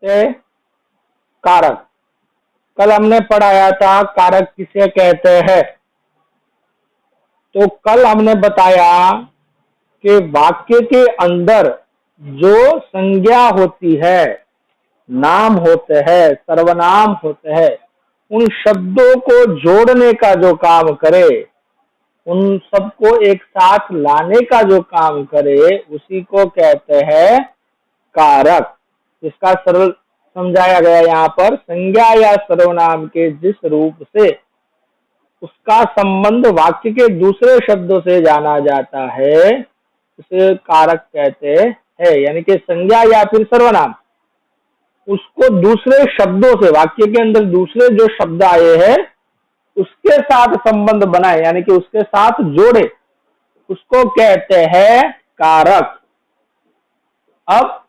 से कारक। कल हमने पढ़ाया था कारक किसे कहते हैं। तो कल हमने बताया कि वाक्य के अंदर जो संज्ञा होती है, नाम होते हैं, सर्वनाम होते हैं, उन शब्दों को जोड़ने का जो काम करे, उन सबको एक साथ लाने का जो काम करे, उसी को कहते हैं कारक। इसका सरल समझाया गया यहाँ पर, संज्ञा या सर्वनाम के जिस रूप से उसका संबंध वाक्य के दूसरे शब्दों से जाना जाता है, उसे कारक कहते हैं। यानी कि संज्ञा या फिर सर्वनाम उसको दूसरे शब्दों से, वाक्य के अंदर दूसरे जो शब्द आए हैं उसके साथ संबंध बनाए, यानी कि उसके साथ जोड़े, उसको कहते हैं कारक। अब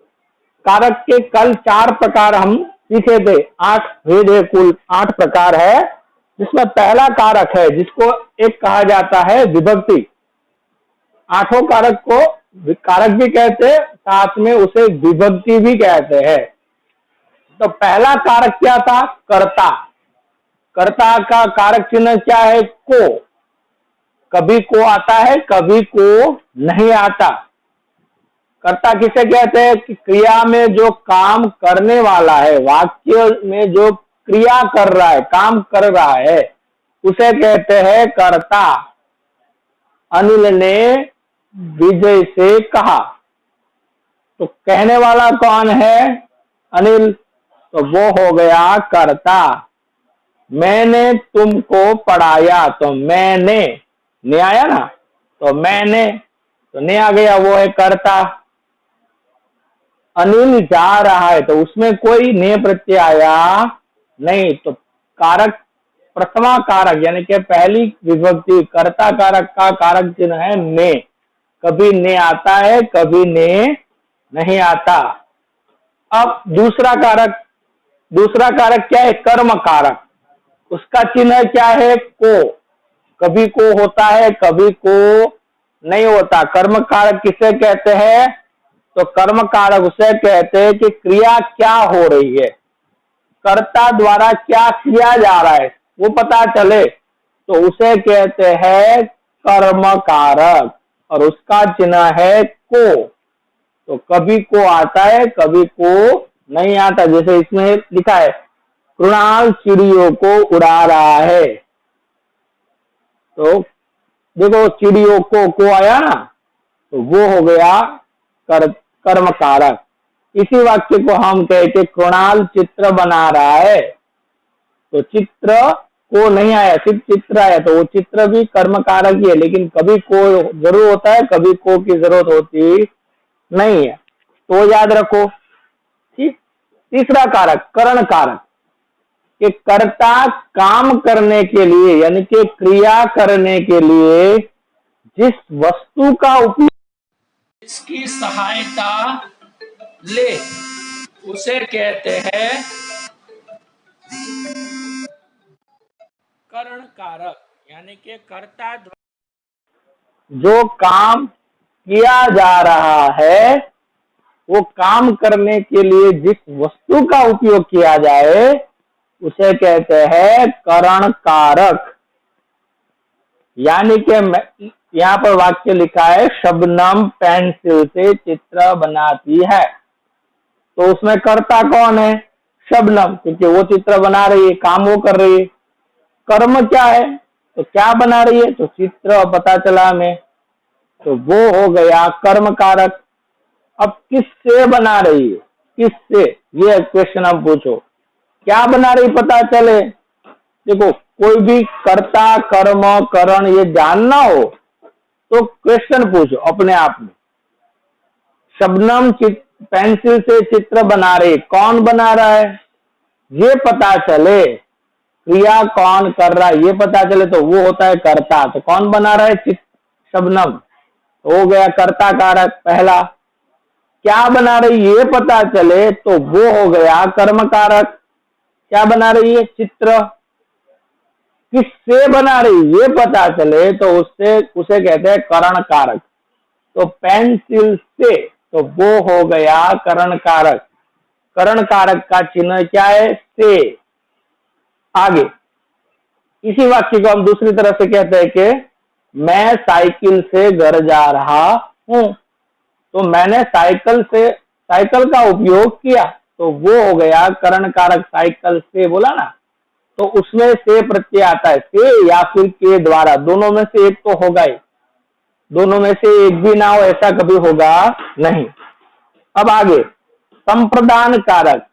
कारक के कल 4 प्रकार हम सीखे थे। 8 भेद है, कुल 8 प्रकार है, जिसमें पहला कारक है जिसको एक कहा जाता है विभक्ति। 8 कारक को कारक भी कहते हैं, साथ में उसे विभक्ति भी कहते हैं। तो पहला कारक क्या था? कर्ता। कर्ता का कारक चिन्ह क्या है? को। कभी को आता है, कभी को नहीं आता। कर्ता किसे कहते हैं? कि क्रिया में जो काम करने वाला है, वाक्य में जो क्रिया कर रहा है, काम कर रहा है, उसे कहते हैं कर्ता। अनिल ने विजय से कहा, तो कहने वाला कौन है? अनिल, तो वो हो गया कर्ता। मैंने तुमको पढ़ाया, तो मैंने, ने आया ना, तो मैंने, तो ने आ गया, वो है कर्ता। अनिल जा रहा है, तो उसमें कोई ने प्रत्यय आया नहीं, तो कारक प्रथमा कारक यानी कि पहली विभक्ति कर्ता कारक का कारक चिन्ह है ने। कभी ने आता है, कभी ने नहीं आता। अब दूसरा कारक क्या है? कर्म कारक। उसका चिन्ह क्या है? को। कभी को होता है, कभी को नहीं होता। कर्म कारक किसे कहते हैं? तो कर्म कारक उसे कहते हैं कि क्रिया क्या हो रही है, कर्ता द्वारा क्या किया जा रहा है, वो पता चले, तो उसे कहते हैं कर्म कारक, और उसका चिन्ह है को। तो कभी को आता है, कभी को नहीं आता। जैसे इसमें लिखा है कृणाल चिड़ियों को उड़ा रहा है, तो देखो चिड़ियों को आया ना, तो वो हो गया कर्म कारक। इसी वाक्य को हम कहे कि कृणाल चित्र बना रहा है, तो चित्र को नहीं आया, सिर्फ चित्र आया, तो वो चित्र भी कर्म कारक ही है, लेकिन कभी को जरूर होता है, कभी को की जरूरत होती नहीं है, तो याद रखो। ठीक। तीसरा कारक करण कारक, कि कर्ता काम करने के लिए यानी कि क्रिया करने के लिए जिस वस्तु का उपयोग, इसकी सहायता ले, उसे कहते हैं करण कारक। यानी कि कर्ता जो काम किया जा रहा है, वो काम करने के लिए जिस वस्तु का उपयोग किया जाए, उसे कहते हैं करण कारक। यानी कि यहाँ पर वाक्य लिखा है शबनम पेंसिल से चित्र बनाती है, तो उसमें कर्ता कौन है? शबनम, क्योंकि वो चित्र बना रही है, काम वो कर रही है। कर्म क्या है? तो क्या बना रही है? तो चित्र पता चला हमें, तो वो हो गया कर्म कारक। अब किससे बना रही है? किससे, ये क्वेश्चन अब पूछो। क्या बना रही पता चले। देखो कोई भी कर्ता कर्म करण ये जानना हो तो क्वेश्चन पूछो अपने आप में। शबनम पेंसिल से चित्र बना रही, कौन बना रहा है ये पता चले, क्रिया कौन कर रहा है ये पता चले, तो वो होता है कर्ता। तो कौन बना रहा है? शबनम, हो गया कर्ता कारक पहला। क्या बना रही ये पता चले, तो वो हो गया कर्म कारक। क्या बना रही है? चित्र। किससे बना रही ये पता चले, तो उसे कहते हैं करण कारक। तो पेंसिल से, तो वो हो गया करण कारक। करण कारक का चिन्ह क्या है? से। आगे इसी वाक्य को हम दूसरी तरह से कहते हैं कि मैं साइकिल से घर जा रहा हूं। तो मैंने साइकिल का उपयोग किया, तो वो हो गया करण कारक साइकिल से बोला ना, तो उसमें से प्रत्यय आता है, से या फिर के द्वारा, दोनों में से एक तो होगा ही, दोनों में से एक भी ना हो ऐसा कभी होगा नहीं। अब आगे संप्रदान कारक।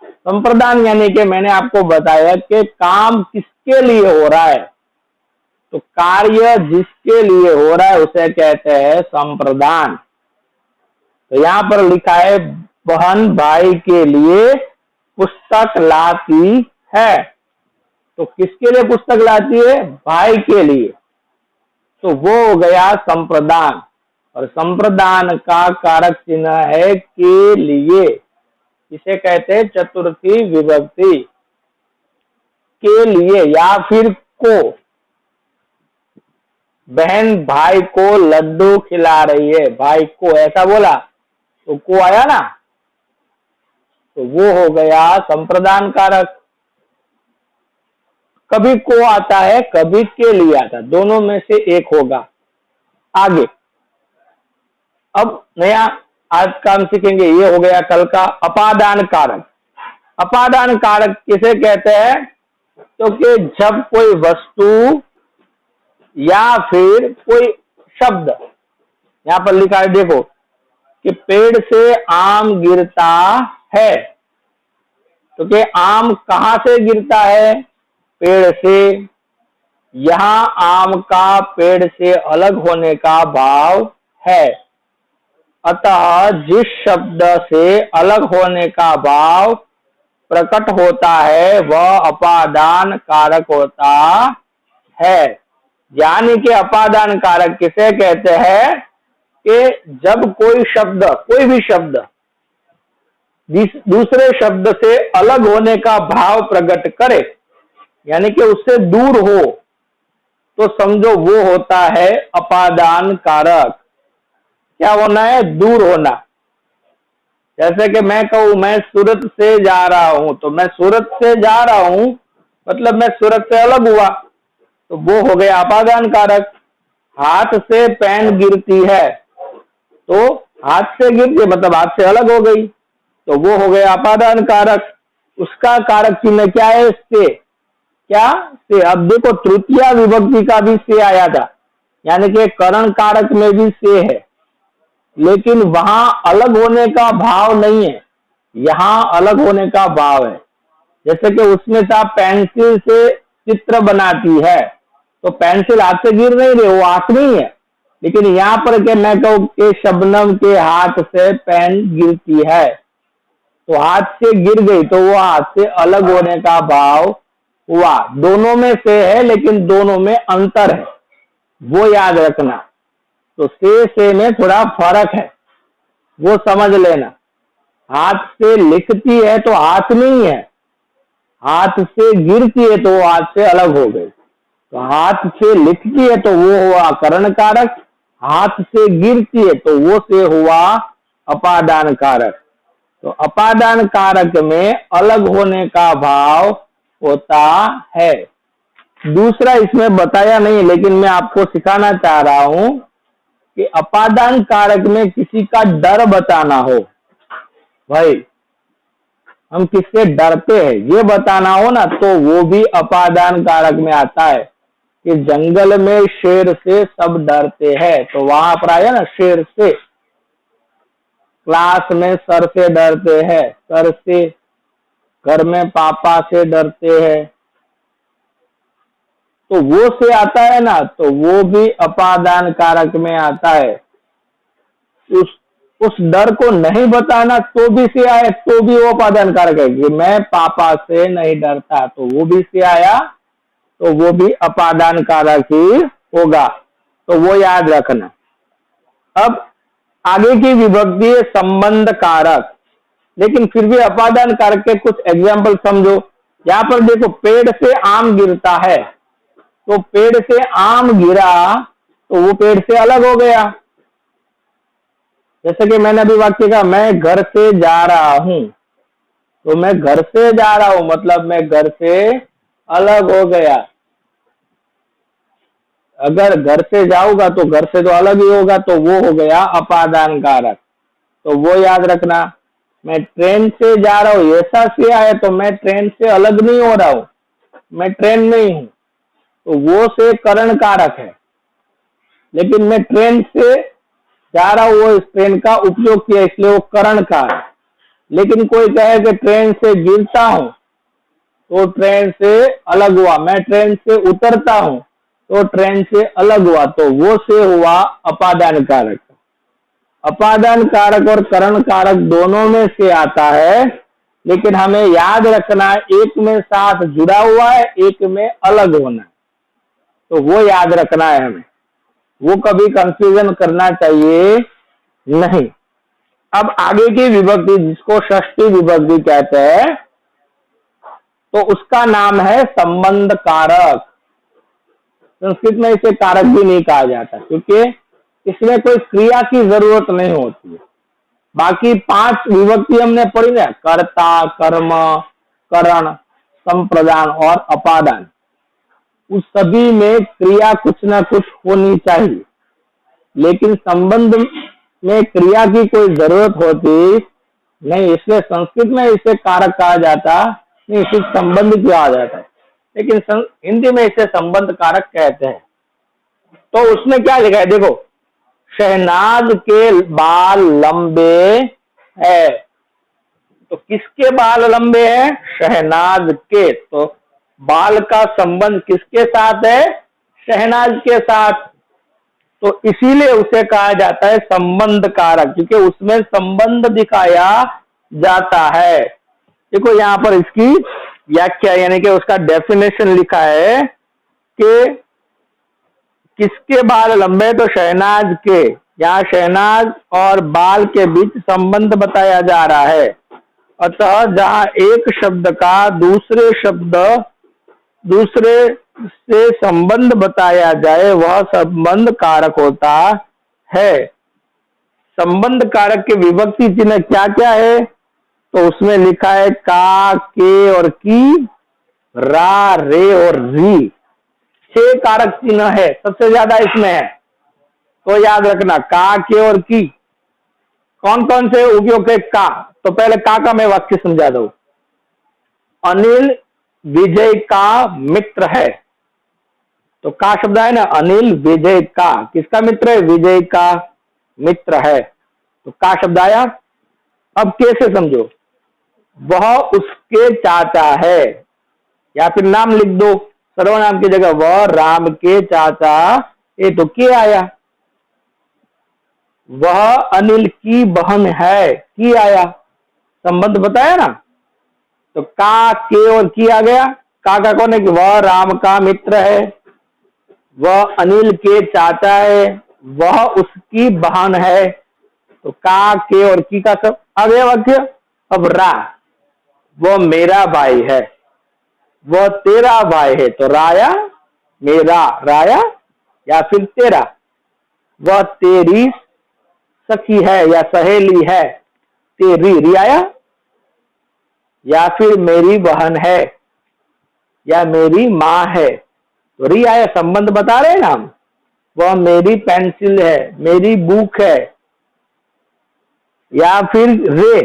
संप्रदान यानी कि मैंने आपको बताया कि काम किसके लिए हो रहा है, तो कार्य जिसके लिए हो रहा है उसे कहते हैं संप्रदान। तो यहां पर लिखा है बहन भाई के लिए पुस्तक लाती है, तो किसके लिए पुस्तक लाती है? भाई के लिए, तो वो हो गया संप्रदान। और संप्रदान का कारक चिन्ह है के लिए, इसे कहते हैं चतुर्थी विभक्ति। के लिए या फिर को, बहन भाई को लड्डू खिला रही है, भाई को ऐसा बोला तो को आया ना, तो वो हो गया संप्रदान कारक। कभी को आता है, कभी के लिए आता है, दोनों में से एक होगा। आगे अब नया आज का हम सीखेंगे, ये हो गया कल का अपादान कारक। अपादान कारक किसे कहते हैं? तो कि जब कोई वस्तु या फिर कोई शब्द, यहां पर लिखा है देखो कि पेड़ से आम गिरता है, तो कि आम कहां से गिरता है? पेड़ से। यहां आम का पेड़ से अलग होने का भाव है, अतः जिस शब्द से अलग होने का भाव प्रकट होता है वह अपादान कारक होता है। यानी कि अपादान कारक किसे कहते हैं? कि जब कोई शब्द, कोई भी शब्द दूसरे शब्द से अलग होने का भाव प्रकट करे, यानी कि उससे दूर हो, तो समझो वो होता है अपादान कारक। क्या होना है? दूर होना। जैसे कि मैं कहूं मैं सूरत से जा रहा हूं, तो मैं सूरत से जा रहा हूं मतलब मैं सूरत से अलग हुआ, तो वो हो गया अपादान कारक। हाथ से पेन गिरती है, तो हाथ से गिरती है मतलब हाथ से अलग हो गई, तो वो हो गया अपादान कारक। उसका कारक चिन्ह क्या है? से। क्या? से। अब देखो तृतीया विभक्ति का भी से आया था, यानी कि करण कारक में भी से है, लेकिन वहां अलग होने का भाव नहीं है, यहां अलग होने का भाव है। जैसे कि उसमें से आप पेंसिल से चित्र बनाती है, तो पेंसिल हाथ से गिर नहीं रही, वो हाथ नहीं है, लेकिन यहाँ पर के मैं कहूं कि शबनम के हाथ से पेन गिरती है, तो हाथ से गिर गई, तो वो हाथ से अलग होने का भाव हुआ। दोनों में से है लेकिन दोनों में अंतर है, वो याद रखना। तो से में थोड़ा फर्क है, वो समझ लेना। हाथ से लिखती है तो हाथ नहीं है, हाथ से गिरती है तो वो हाथ से अलग हो गई। तो हाथ से लिखती है तो वो हुआ करण कारक, हाथ से गिरती है तो वो से हुआ अपादान कारक। तो अपादान कारक में अलग होने का भाव होता है। दूसरा इसमें बताया नहीं, लेकिन मैं आपको सिखाना चाह रहा हूं कि अपादान कारक में किसी का डर बताना हो, भाई हम किससे डरते हैं ये बताना हो ना, तो वो भी अपादान कारक में आता है कि जंगल में शेर से सब डरते हैं, तो वहां पर आया ना शेर से। क्लास में सर से डरते हैं, सर से। घर में पापा से डरते हैं, तो वो से आता है ना, तो वो भी अपादान कारक में आता है। उस डर को नहीं बताना तो भी से आए तो भी वो अपादान कारक है कि मैं पापा से नहीं डरता, तो वो भी से आया तो वो भी अपादान कारक ही होगा, तो वो याद रखना। अब आगे की विभक्ति है संबंध कारक, लेकिन फिर भी अपादान कारक के कुछ एग्जाम्पल समझो। यहाँ पर देखो पेड़ से आम गिरता है, तो पेड़ से आम गिरा तो वो पेड़ से अलग हो गया। जैसे कि मैंने अभी वाक्य कहा मैं घर से जा रहा हूं, तो मैं घर से जा रहा हूं मतलब मैं घर से अलग हो गया। अगर घर से जाऊंगा तो घर से तो अलग ही होगा, तो वो हो गया अपादान कारक। तो वो याद रखना। मैं ट्रेन से जा रहा हूँ, ऐसा से आया तो मैं ट्रेन से अलग नहीं हो रहा हूं, मैं ट्रेन में ही हूं, तो वो से करण कारक है। लेकिन मैं ट्रेन से जा रहा हूँ, वो इस ट्रेन का उपयोग किया इसलिए वो करण कारक। लेकिन कोई कहे कि ट्रेन से गिरता हूं तो ट्रेन से अलग हुआ, मैं ट्रेन से उतरता हूं तो ट्रेन से अलग हुआ, तो वो से हुआ अपादान कारक। अपादान कारक और करण कारक दोनों में से आता है, लेकिन हमें याद रखना एक में साथ जुड़ा हुआ है, एक में अलग होना है, तो वो याद रखना है हमें। वो कभी कंफ्यूजन करना चाहिए नहीं। अब आगे की विभक्ति जिसको षष्ठी विभक्ति कहते हैं, तो उसका नाम है संबंध कारक। संस्कृत में इसे कारक भी नहीं कहा जाता क्योंकि इसमें कोई क्रिया की जरूरत नहीं होती है। बाकी 5 विभक्ति हमने पढ़ी ना, कर्ता, कर्म, करण, संप्रदान और अपादान, उस सभी में क्रिया कुछ ना कुछ होनी चाहिए। लेकिन संबंध में क्रिया की कोई जरूरत होती नहीं, इसलिए संस्कृत में इसे कारक कहा जाता नहीं, सिर्फ संबंध किया जाता है। लेकिन हिंदी में इसे संबंध कारक कहते हैं। तो उसमें क्या लिखा है देखो, शहनाज के बाल लंबे है, तो किसके बाल लंबे हैं? शहनाज के। तो बाल का संबंध किसके साथ है? शहनाज के साथ। तो इसीलिए उसे कहा जाता है संबंध कारक, क्योंकि उसमें संबंध दिखाया जाता है। देखो यहां पर इसकी व्याख्या यानी कि उसका डेफिनेशन लिखा है कि किसके बाल लंबे, तो शहनाज के। यहाँ शहनाज और बाल के बीच संबंध बताया जा रहा है। अतः जहां एक शब्द का दूसरे से संबंध बताया जाए वह संबंध कारक होता है। संबंध कारक के विभक्ति चिन्ह क्या क्या है? तो उसमें लिखा है का, के और की, रा, रे और री। 6 कारक चिन्ह है, सबसे ज्यादा इसमें है। तो याद रखना का, के और की कौन कौन से उपयोग है? का, तो पहले का मैं वाक्य समझा दूं। अनिल विजय का मित्र है, तो का शब्द है ना, अनिल विजय का, किसका मित्र है? विजय का मित्र है, तो का शब्द आया। अब कैसे समझो, वह उसके चाचा है, या फिर नाम लिख दो सर्वनाम की जगह, वह राम के चाचा, ये तो के आया। वह अनिल की बहन है, की आया, संबंध बताया ना। तो का, के और की आ गया। का कौन है? कि वह राम का मित्र है, वह अनिल के चाचा है, वह उसकी बहन है, तो का, के और की का सब आ गया वाक्य। अब रा, वह मेरा भाई है, वह तेरा भाई है, तो राया, मेरा, राया या फिर तेरा। वह तेरी सखी है या सहेली है, तेरी, रियाया, या फिर मेरी बहन है या मेरी माँ है, तो रियाया, संबंध बता रहे हैं ना हम। वह मेरी पेंसिल है, मेरी बुक है, या फिर रे,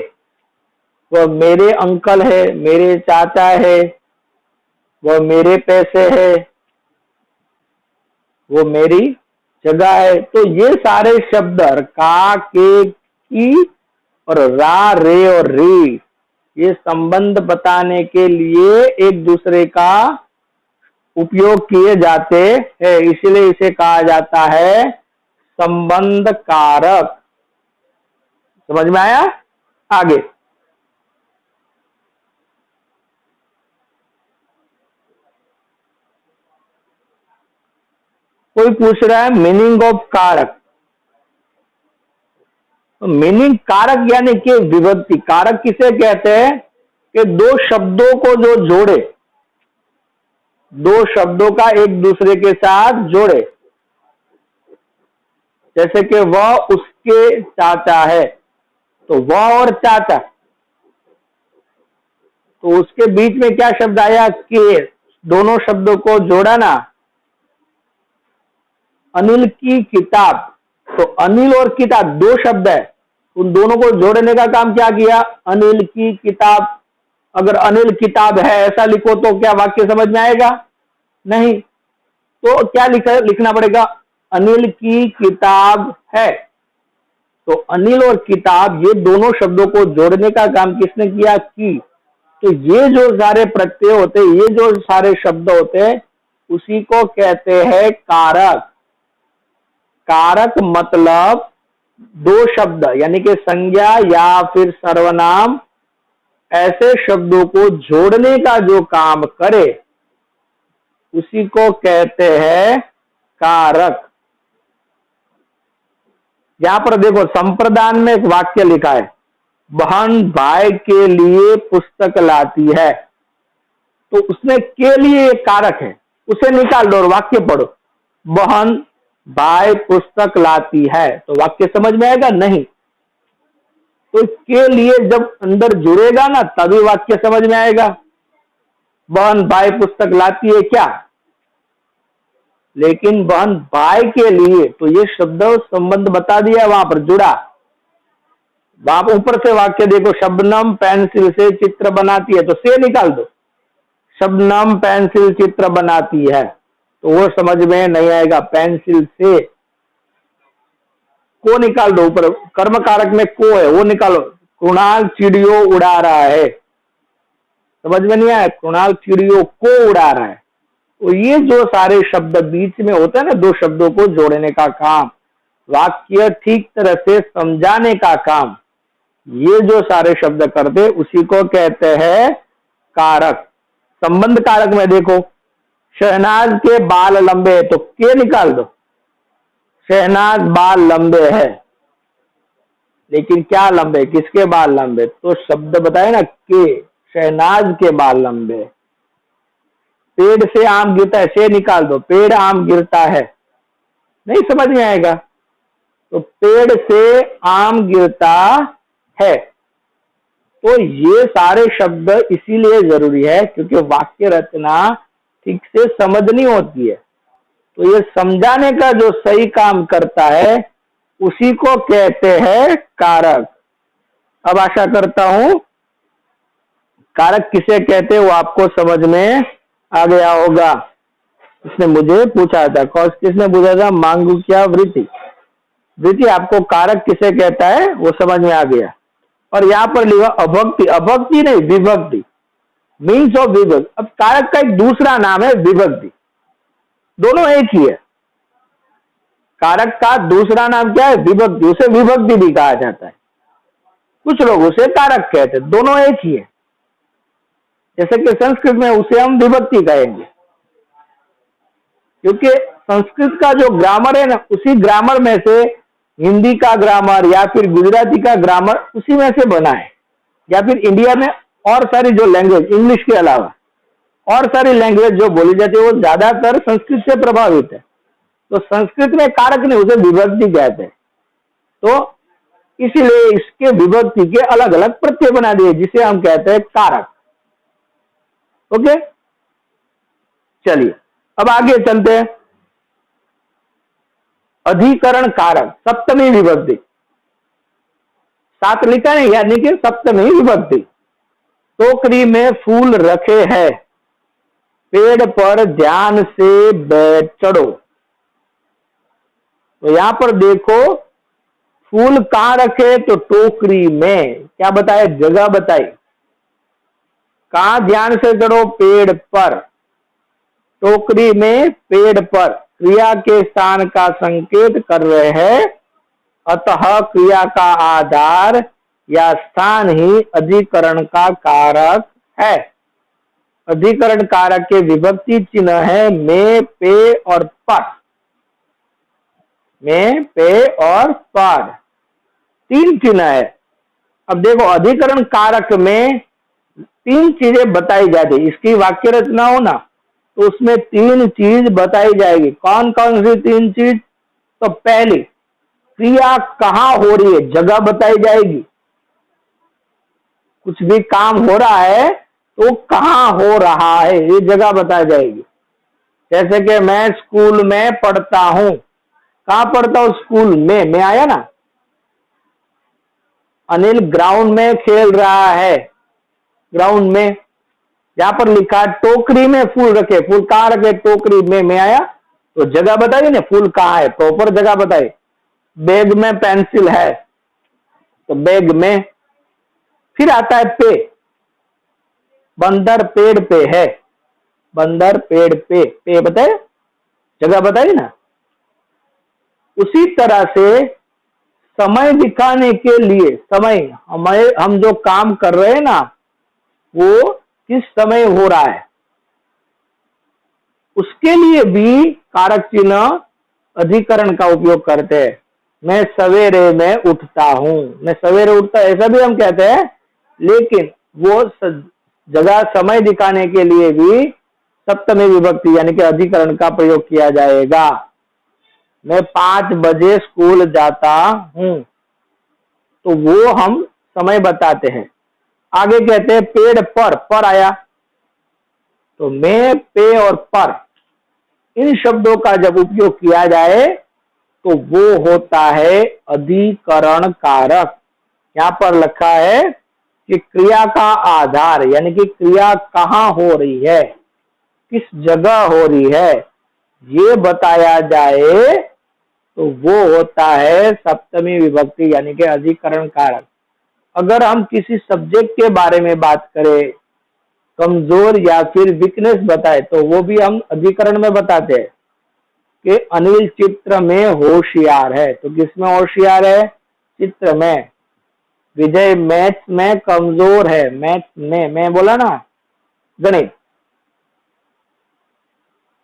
वह मेरे अंकल है, मेरे चाचा है, वह मेरे पैसे है, वो मेरी जगह है। तो ये सारे शब्द का, के, की और रा, रे और री, ये संबंध बताने के लिए एक दूसरे का उपयोग किए जाते हैं, इसलिए इसे कहा जाता है संबंध कारक। समझ में आया? आगे कोई पूछ रहा है मीनिंग ऑफ कारक। तो मीनिंग कारक यानी कि विभक्ति। कारक किसे कहते हैं? कि 2 शब्दों को जो जोड़े, 2 शब्दों का एक दूसरे के साथ जोड़े। जैसे कि वह उसके चाचा है, तो वह और चाचा, तो उसके बीच में क्या शब्द आया? के। दोनों शब्दों को जोड़ा ना, अनिल की किताब। तो अनिल और किताब दो शब्द है, उन दोनों को जोड़ने का काम क्या किया? अनिल की किताब। अगर अनिल किताब है ऐसा लिखो तो क्या वाक्य समझ में आएगा? नहीं। तो क्या लिखना पड़ेगा? अनिल की किताब है। तो अनिल और किताब ये दोनों शब्दों को जोड़ने का काम किसने किया? की। तो ये जो सारे प्रत्यय होते हैं, ये जो सारे शब्द होते हैं, उसी को कहते हैं कारक। कारक मतलब दो शब्द यानी कि संज्ञा या फिर सर्वनाम, ऐसे शब्दों को जोड़ने का जो काम करे उसी को कहते हैं कारक। यहां पर देखो, संप्रदान में एक वाक्य लिखा है, बहन भाई के लिए पुस्तक लाती है। तो उसमें के लिए एक कारक है, उसे निकाल दो और वाक्य पढ़ो, बहन भाई पुस्तक लाती है। तो वाक्य समझ में आएगा? नहीं। तो के लिए जब अंदर जुड़ेगा ना तभी वाक्य समझ में आएगा। बहन भाई पुस्तक लाती है क्या? लेकिन बहन भाई के लिए, तो ये शब्द संबंध बता दिया, वहां पर जुड़ा। वहां पर ऊपर से वाक्य देखो, शबनम पेंसिल से चित्र बनाती है, तो से निकाल दो, शबनम पेंसिल चित्र बनाती है, तो वो समझ में नहीं आएगा। पेंसिल से को निकाल दो, ऊपर कर्म कारक में को है वो निकालो, कृणाल चिड़ियों उड़ा रहा है, समझ में नहीं आया? कृणाल चिड़ियों को उड़ा रहा है। तो ये जो सारे शब्द बीच में होते हैं ना, दो शब्दों को जोड़ने का काम, वाक्य ठीक तरह से समझाने का काम, ये जो सारे शब्द करते उसी को कहते हैं कारक। संबंध कारक में देखो, शहनाज के बाल लंबे है, तो के निकाल दो, शहनाज बाल लंबे है। लेकिन क्या लंबे, किसके बाल लंबे? तो शब्द बताए ना के, शहनाज के बाल लंबे। पेड़ से आम गिरता है, से निकाल दो, पेड़ आम गिरता है, नहीं समझ में आएगा। तो पेड़ से आम गिरता है। तो ये सारे शब्द इसीलिए जरूरी है क्योंकि वाक्य रचना ठीक से समझनी होती है। तो ये समझाने का जो सही काम करता है उसी को कहते हैं कारक। अब आशा करता हूं कारक किसे कहते हैं वो आपको समझ में आ गया होगा। इसने मुझे पूछा था, किसने पूछा था? मांगू क्या वृत्ति। वृत्ति आपको कारक किसे कहता है वो समझ में आ गया। और यहां पर लिखा अभक्ति, अभक्ति नहीं विभक्ति, मीन्स ऑफ विभक्ति। अब कारक का एक दूसरा नाम है विभक्ति, दोनों एक ही है। कारक का दूसरा नाम क्या है? विभक्ति, उसे विभक्ति भी कहा जाता है, कुछ लोग उसे कारक कहते हैं, दोनों एक ही है। जैसे कि संस्कृत में उसे हम विभक्ति कहेंगे, क्योंकि संस्कृत का जो ग्रामर है ना, उसी ग्रामर में से हिंदी का ग्रामर या फिर गुजराती का ग्रामर उसी में से बना है। या फिर इंडिया में और सारी जो लैंग्वेज, इंग्लिश के अलावा और सारी लैंग्वेज जो बोली जाती है वो ज्यादातर संस्कृत से प्रभावित है। तो संस्कृत में कारक नहीं, उसे विभक्ति कहते हैं। तो इसीलिए इसके विभक्ति के अलग अलग प्रत्यय बना दिए जिसे हम कहते हैं कारक। ओके, चलिए अब आगे चलते हैं। अधिकरण कारक, सप्तमी विभक्ति, साथ लिखा है यानी कि सप्तमी विभक्ति। टोकरी में फूल रखे हैं, पेड़ पर ध्यान से बैठ चढ़ो। तो यहां पर देखो फूल कहां रखे? तो टोकरी में। क्या बताया? जगह बताई। कहां ध्यान से चढ़ो? पेड़ पर। टोकरी में, पेड़ पर, क्रिया के स्थान का संकेत कर रहे हैं, अतः क्रिया का आधार या स्थान ही अधिकरण का कारक है। अधिकरण कारक के विभक्ति चिन्ह है में, पे और पर। में, पे और पर, तीन चिन्ह है। अब देखो अधिकरण कारक में तीन चीजें बताई जाती है। इसकी वाक्य रचना हो ना तो उसमें तीन चीज बताई जाएगी। कौन कौन सी तीन चीज? तो पहली, क्रिया कहां हो रही है, जगह बताई जाएगी। कुछ भी काम हो रहा है तो कहाँ हो रहा है ये जगह बताई जाएगी। जैसे कि मैं स्कूल में पढ़ता हूं, कहाँ पढ़ता हूं? स्कूल में आया ना। अनिल ग्राउंड में खेल रहा है, ग्राउंड में। यहां पर लिखा टोकरी में फूल रखे, फूल कहाँ रखे? टोकरी में आया तो जगह बताइए ना, फूल कहाँ है, प्रॉपर जगह बताइए। बैग में पेंसिल है तो बैग में। फिर आता है पे, बंदर पेड़ पे है, बंदर पेड़ पे बताए, जगह बताइए ना। उसी तरह से समय दिखाने के लिए, समय हम जो काम कर रहे हैं ना वो किस समय हो रहा है, उसके लिए भी कारक चिन्ह अधिकरण का उपयोग करते हैं। मैं सवेरे में उठता हूं, मैं सवेरे उठता, ऐसा भी हम कहते हैं, लेकिन वो जगह समय दिखाने के लिए भी सप्तमी विभक्ति यानी कि अधिकरण का प्रयोग किया जाएगा। मैं 5 बजे स्कूल जाता हूं, तो वो हम समय बताते हैं। आगे कहते हैं पेड़ पर आया, तो मैं, पे और पर, इन शब्दों का जब उपयोग किया जाए तो वो होता है अधिकरण कारक। यहां पर लिखा है कि क्रिया का आधार यानी कि क्रिया कहां हो रही है, किस जगह हो रही है, ये बताया जाए तो वो होता है सप्तमी विभक्ति यानी कि अधिकरण कारक। अगर हम किसी सब्जेक्ट के बारे में बात करें, कमजोर या फिर वीकनेस बताए, तो वो भी हम अधिकरण में बताते हैं कि अनिल चित्र में होशियार है, तो किसमें होशियार है? चित्र में। विजय मैथ्स में कमजोर है, मैथ्स में, मैं बोला ना गणित।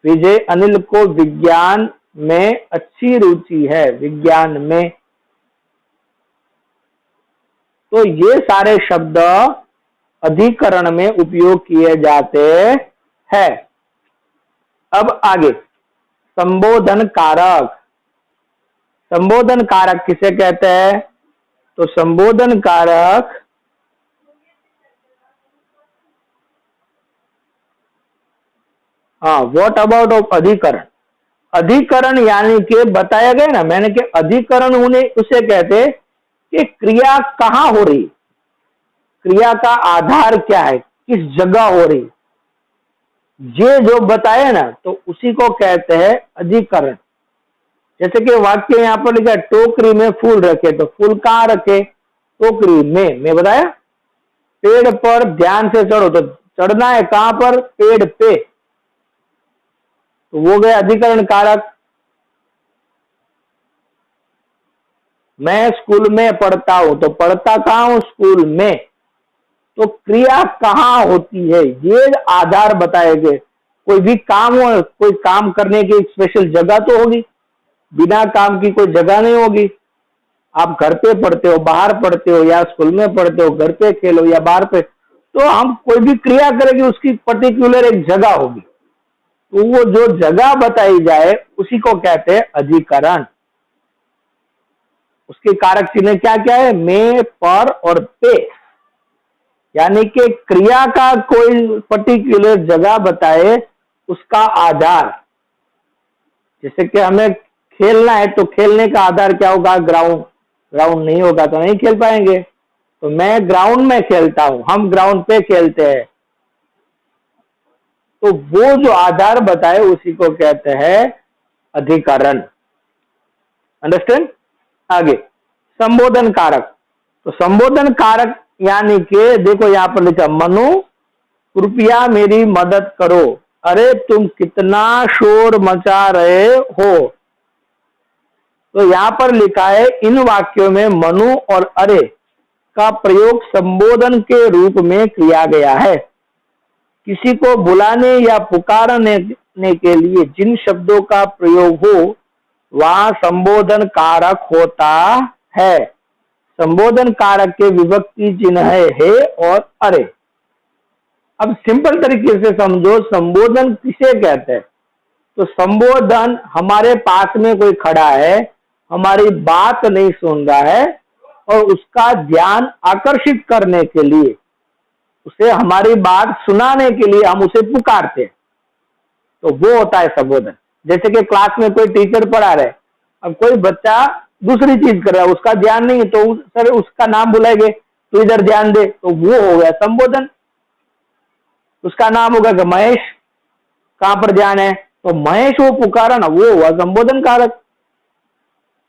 विजय, अनिल को विज्ञान में अच्छी रुचि है, विज्ञान में। तो ये सारे शब्द अधिकरण में उपयोग किए जाते हैं। अब आगे संबोधन कारक। संबोधन कारक किसे कहते हैं? तो संबोधन कारक व्हाट अबाउट ऑफ अधिकरण। अधिकरण यानी कि बताया गया ना मैंने कि अधिकरण उन्हें उसे कहते कि क्रिया कहां हो रही, क्रिया का आधार क्या है, किस जगह हो रही, ये जो बताया ना तो उसी को कहते हैं अधिकरण। जैसे कि वाक्य यहां पर लिखा टोकरी में फूल रखे, तो फूल कहां रखे? टोकरी में। मैं बताया पेड़ पर ध्यान से चढ़ो, तो चढ़ना है कहां पर? पेड़ पे, तो वो गए अधिकरण कारक। मैं स्कूल में पढ़ता हूं, तो पढ़ता कहां हूं? स्कूल में। तो क्रिया कहां होती है ये आधार बताएंगे। कोई भी काम हो, कोई काम करने की स्पेशल जगह तो होगी, बिना काम की कोई जगह नहीं होगी। आप घर पे पढ़ते हो, बाहर पढ़ते हो, या स्कूल में पढ़ते हो, घर पे खेलो या बाहर पे, तो हम कोई भी क्रिया करेंगे उसकी पर्टिकुलर एक जगह होगी, तो वो जो जगह बताई जाए उसी को कहते हैं अधिकरण। उसके कारक चिन्ह क्या क्या है? में, पर और पे, यानी कि क्रिया का कोई पर्टिकुलर जगह बताए उसका आधार। जैसे कि हमें खेलना है तो खेलने का आधार क्या होगा? ग्राउंड। ग्राउंड नहीं होगा तो नहीं खेल पाएंगे। तो मैं ग्राउंड में खेलता हूं, हम ग्राउंड पे खेलते हैं, तो वो जो आधार बताए उसी को कहते हैं अधिकरण। अंडरस्टैंड? आगे संबोधन कारक। तो संबोधन कारक यानी कि देखो यहां पर लिखा मनु कृपया मेरी मदद करो, अरे तुम कितना शोर मचा रहे हो। तो यहां पर लिखा है इन वाक्यों में मनु और अरे का प्रयोग संबोधन के रूप में किया गया है। किसी को बुलाने या पुकारने के लिए जिन शब्दों का प्रयोग हो वहां संबोधन कारक होता है। संबोधन कारक के विभक्ति चिन्ह है हे और अरे। अब सिंपल तरीके से समझो, संबोधन किसे कहते हैं? तो संबोधन हमारे पास में कोई खड़ा है, हमारी बात नहीं सुन रहा है, और उसका ध्यान आकर्षित करने के लिए उसे हमारी बात सुनाने के लिए हम उसे पुकारते हैं, तो वो होता है संबोधन। जैसे कि क्लास में कोई टीचर पढ़ा रहे, अब कोई बच्चा दूसरी चीज कर रहा है, उसका ध्यान नहीं है, तो सर उसका नाम बुलाएंगे, तो इधर ध्यान दे, तो वो हो गया संबोधन। उसका नाम होगा कि महेश, कहां पर ध्यान है, तो महेश वो पुकारा ना, वो हुआ संबोधन कारक।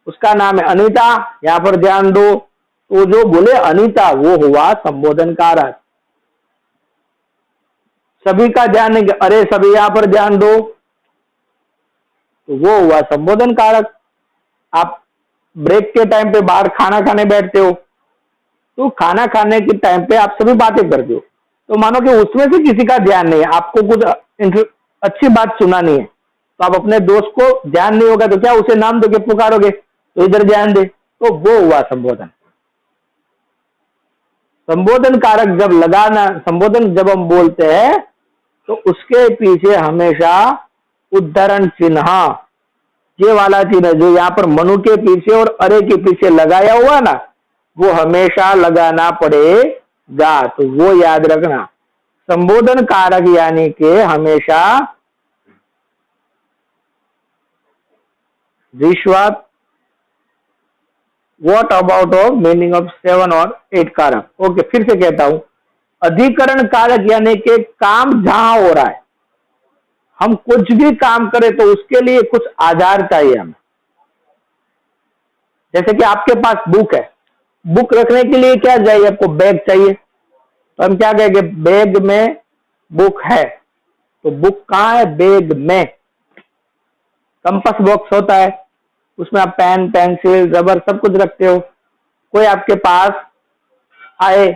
उसका नाम है अनीता, यहां पर ध्यान दो, तो जो बोले अनीता वो हुआ संबोधन कारक। सभी का ध्यान है कि अरे सभी यहां पर ध्यान दो, तो वो हुआ संबोधन कारक। आप ब्रेक के टाइम पे बाहर खाना खाने बैठते हो, तो खाना खाने के टाइम पे आप सभी बातें करते हो, तो मानो कि उसमें से किसी का ध्यान नहीं है, आपको कुछ अच्छी बात सुनानी है, तो आप अपने दोस्त को ध्यान नहीं होगा तो क्या उसे नाम दोगे, पुकारोगे, तो इधर ध्यान दे, तो वो हुआ संबोधन। संबोधन कारक जब लगाना, संबोधन जब हम बोलते हैं तो उसके पीछे हमेशा उद्धरण चिन्ह, ये वाला चिन्ह जो यहाँ पर मनु के पीछे और अरे के पीछे लगाया हुआ ना, वो हमेशा लगाना पड़ेगा, तो वो याद रखना। संबोधन कारक यानी कि हमेशा रिश्वत। What about of meaning of 7 और 8 कारक। ओके, फिर से कहता हूं, अधिकरण कारक यानी कि काम जहां हो रहा है, हम कुछ भी काम करें तो उसके लिए कुछ आधार चाहिए हमें। जैसे कि आपके पास बुक है, बुक रखने के लिए क्या चाहिए आपको, बैग चाहिए, तो हम क्या कहेंगे, बैग में बुक है, तो बुक कहां है, बैग में। कंपास बॉक्स होता है, उसमें आप पेन पेंसिल रबर सब कुछ रखते हो। कोई आपके पास आए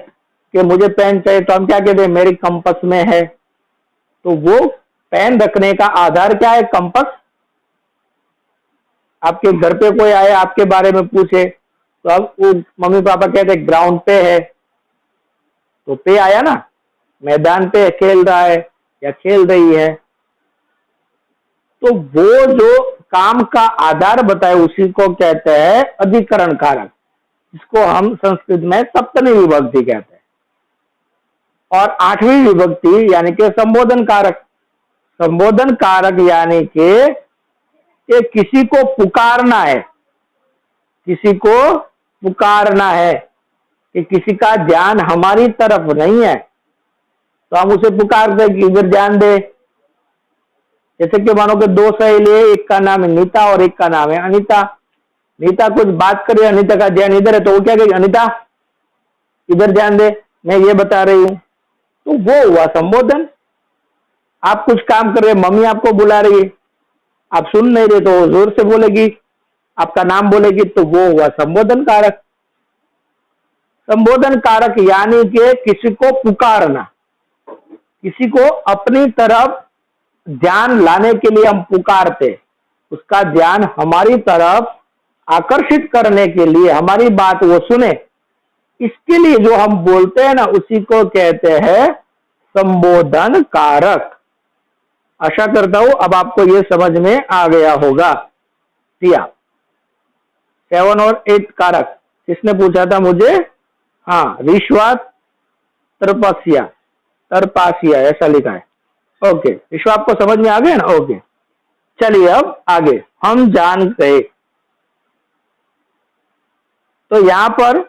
कि मुझे पेन चाहिए, तो हम क्या कहते हैं, मेरी कंपास में है, तो वो पेन रखने का आधार क्या है, कंपास। आपके घर पे कोई आए आपके बारे में पूछे, तो अब वो मम्मी पापा कहते हैं ग्राउंड पे है, तो पे आया ना, मैदान पे खेल रहा है या खेल रही है, तो वो जो काम का आधार बताए उसी को कहते हैं अधिकरण कारक, जिसको हम संस्कृत में सप्तमी विभक्ति कहते हैं। और 8वीं विभक्ति यानी कि संबोधन कारक। संबोधन कारक यानी कि किसी को पुकारना है, किसी को पुकारना है, कि किसी का ध्यान हमारी तरफ नहीं है, तो हम उसे पुकारते हैं कि इधर ध्यान दे। जैसे कि मानो कि 2 सहेली है, एक का नाम है नीता और एक का नाम है अनीता। नीता कुछ बात कर रही है, अनीता का ध्यान इधर है, तो वो क्या कहेगी, अनीता इधर ध्यान दे, मैं ये बता रही हूं, तो वो हुआ संबोधन। आप कुछ काम कर रहे हैं, मम्मी आपको बुला रही है, आप सुन नहीं रहे, तो जोर से बोलेगी, आपका नाम बोलेगी, तो वो हुआ संबोधन कारक। संबोधन कारक यानी कि किसी को पुकारना, किसी को अपनी तरफ ध्यान लाने के लिए हम पुकारते, उसका ध्यान हमारी तरफ आकर्षित करने के लिए, हमारी बात वो सुने, इसके लिए जो हम बोलते हैं ना, उसी को कहते हैं संबोधन कारक। आशा करता हूं अब आपको ये समझ में आ गया होगा। 7 और 8 कारक किसने पूछा था मुझे, हाँ, रिश्वत तरपासिया, तरपासिया ऐसा लिखा है। ओके, विश्व आपको समझ में आ गया ना। ओके, चलिए अब आगे हम जान गए। तो यहां पर